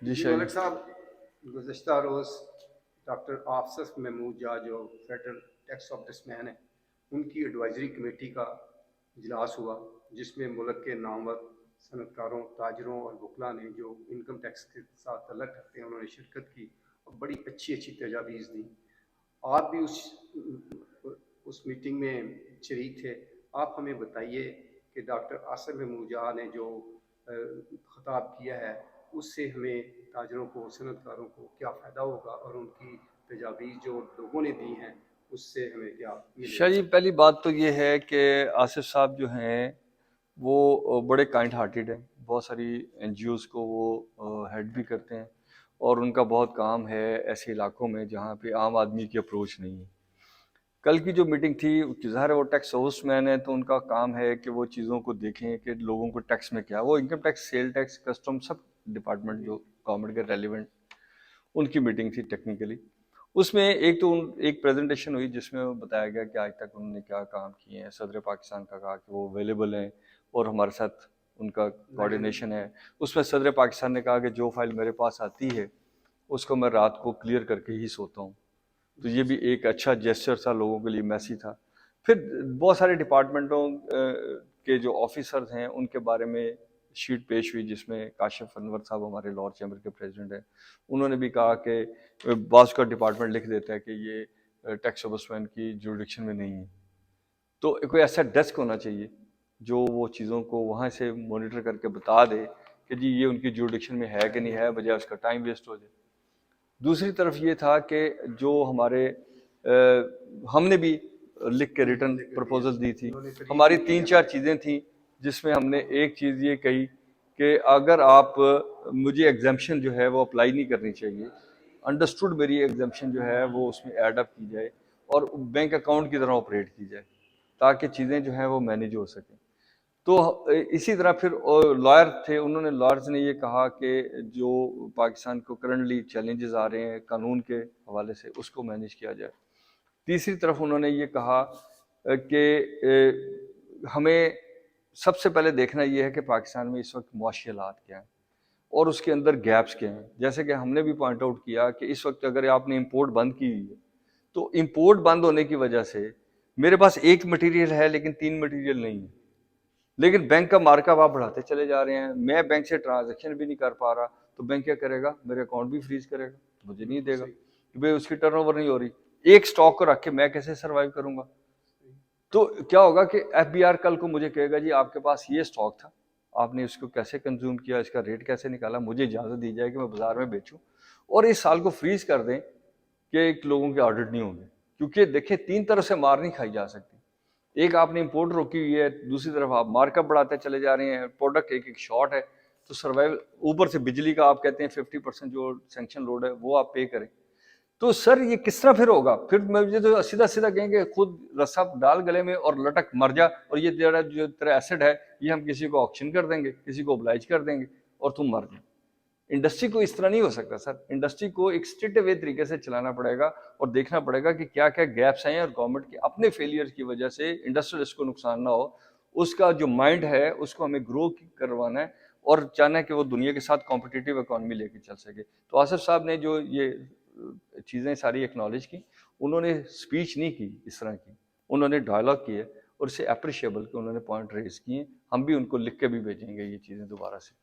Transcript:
جی جی شاہ جی۔ ملک صاحب، گزشتہ روز ڈاکٹر آصف محمود جا جو فیڈرل ٹیکس آفس مین ہیں، ان کی ایڈوائزری کمیٹی کا اجلاس ہوا، جس میں ملک کے نامور صنعت کاروں، تاجروں اور وکلاء نے جو انکم ٹیکس کے ساتھ تعلق رکھتے ہیں انہوں نے شرکت کی اور بڑی اچھی اچھی تجاویز دیں۔ آپ بھی اس میٹنگ میں شریک تھے۔ آپ ہمیں بتائیے کہ ڈاکٹر آصف محمود جا نے جو خطاب کیا ہے اس سے ہمیں تاجروں کو، صنعت کاروں کو کیا فائدہ ہوگا، اور ان کی تجاویز جو لوگوں نے دی ہیں اس سے ہمیں کیا ملے شاہ گا؟ جی، پہلی بات تو یہ ہے کہ آصف صاحب جو ہیں وہ بڑے کائنڈ ہارٹیڈ ہیں، بہت ساری این جی اوز کو وہ ہیڈ بھی کرتے ہیں، اور ان کا بہت کام ہے ایسے علاقوں میں جہاں پہ عام آدمی کی اپروچ نہیں ہے۔ کل کی جو میٹنگ تھی، ظاہر ہے وہ ٹیکس ہاؤس مین ہے تو ان کا کام ہے کہ وہ چیزوں کو دیکھیں کہ لوگوں کو ٹیکس میں کیا، وہ income tax, sale tax, custom, سب ڈپارٹمنٹ جو گورنمنٹ کے ریلیونٹ، ان کی میٹنگ تھی ٹیکنیکلی۔ اس میں ایک پریزنٹیشن ہوئی جس میں بتایا گیا کہ آج تک انہوں نے کیا کام کیے ہیں۔ صدر پاکستان کا کہا کہ وہ اویلیبل ہیں اور ہمارے ساتھ ان کا کوارڈینیشن ہے۔ اس میں صدر پاکستان نے کہا کہ جو فائل میرے پاس آتی ہے اس کو میں رات کو کلیئر کر کے ہی سوتا ہوں، تو یہ بھی ایک اچھا جیسچر تھا، لوگوں کے لیے میسی تھا۔ پھر بہت سارے ڈپارٹمنٹوں کے جو آفیسرز ہیں ان کے بارے میں شیٹ پیش ہوئی، جس میں کاشف انور صاحب ہمارے لارڈ چیمبر کے پریزیڈنٹ ہیں، انہوں نے بھی کہا کہ بعض کا ڈپارٹمنٹ لکھ دیتا ہے کہ یہ ٹیکس اوبسمین کی جوریڈکشن میں نہیں ہے، تو کوئی ایسا ڈیسک ہونا چاہیے جو وہ چیزوں کو وہاں سے مانیٹر کر کے بتا دے کہ جی یہ ان کی جوریڈکشن میں ہے کہ نہیں ہے، بجائے اس کا ٹائم ویسٹ ہو جائے۔ دوسری طرف یہ تھا کہ جو ہمارے ہم نے بھی لکھ کے ریٹرن پرپوزل دی تھی، ہماری 3-4 چیزیں تھیں جس میں ہم نے ایک چیز یہ کہی کہ اگر آپ مجھے ایگزمپشن جو ہے وہ اپلائی نہیں کرنی چاہیے، انڈرسٹوڈ میری ایگزمپشن جو ہے وہ اس میں ایڈ اپ کی جائے اور بینک اکاؤنٹ کی طرح آپریٹ کی جائے تاکہ چیزیں جو ہیں وہ مینیج ہو سکیں۔ تو اسی طرح پھر لائر تھے، انہوں نے لائرز نے یہ کہا کہ جو پاکستان کو کرنٹلی چیلنجز آ رہے ہیں قانون کے حوالے سے اس کو مینیج کیا جائے۔ تیسری طرف انہوں نے یہ کہا کہ ہمیں سب سے پہلے دیکھنا یہ ہے کہ پاکستان میں اس وقت معاشی حالات کیا ہیں اور اس کے اندر گیپس کیا ہیں۔ جیسے کہ ہم نے بھی پوائنٹ آؤٹ کیا کہ اس وقت اگر آپ نے امپورٹ بند کی ہوئی ہے تو امپورٹ بند ہونے کی وجہ سے میرے پاس ایک مٹیریل ہے لیکن 3 مٹیریل نہیں ہے، لیکن بینک کا مارک اپ آپ بڑھاتے چلے جا رہے ہیں، میں بینک سے ٹرانزیکشن بھی نہیں کر پا رہا، تو بینک کیا کرے گا؟ میرے اکاؤنٹ بھی فریز کرے گا، مجھے نہیں دے گا کہ بھائی اس کی ٹرن اوور نہیں ہو رہی۔ ایک سٹاک کو رکھ کے میں کیسے سروائیو کروں گا؟ تو کیا ہوگا کہ ایف بی آر کل کو مجھے کہے گا جی آپ کے پاس یہ سٹاک تھا، آپ نے اس کو کیسے کنزیوم کیا، اس کا ریٹ کیسے نکالا، مجھے اجازت دی جائے کہ میں بازار میں بیچوں، اور اس سال کو فریز کر دیں کہ لوگوں کے آڈٹ نہیں ہوں گے۔ کیونکہ دیکھیں 3 طرف سے مار نہیں کھائی جا سکتی، ایک آپ نے امپورٹ روکی ہوئی ہے، دوسری طرف آپ مارک اپ بڑھاتے چلے جا رہے ہیں، پروڈکٹ ایک شارٹ ہے، تو سروائیول، اوپر سے بجلی کا آپ کہتے ہیں 50% جو سینکشن لوڈ ہے وہ آپ پے کریں، تو سر یہ کس طرح پھر ہوگا؟ پھر مجھے تو سیدھا سیدھا کہیں گے خود رسا ڈال گلے میں اور لٹک مر جا، اور یہ جو تیرا ایسڈ ہے یہ ہم کسی کو آکشن کر دیں گے، کسی کو oblige کر دیں گے اور تم مر جائیں۔ انڈسٹری کو اس طرح نہیں ہو سکتا سر، انڈسٹری کو ایک اسٹریٹ وے طریقے سے چلانا پڑے گا اور دیکھنا پڑے گا کہ کیا کیا گیپس ہیں، اور گورنمنٹ کے اپنے فیلئر کی وجہ سے انڈسٹریلسٹ کو نقصان نہ ہو، اس کا جو مائنڈ ہے اس کو ہمیں گرو کروانا ہے اور چاہنا ہے کہ وہ دنیا کے ساتھ کمپٹیٹیو اکانومی لے کے چل سکے۔ تو آصف صاحب نے جو یہ چیزیں ساری ایکنالج کی، انہوں نے اسپیچ نہیں کی اس طرح کی، انہوں نے ڈائلاگ کی ہے اور اسے اپریشیبل کہ انہوں نے پوائنٹ ریز کیے، ہم بھی ان کو لکھ کے بھی بھیجیں گے یہ چیزیں دوبارہ سے۔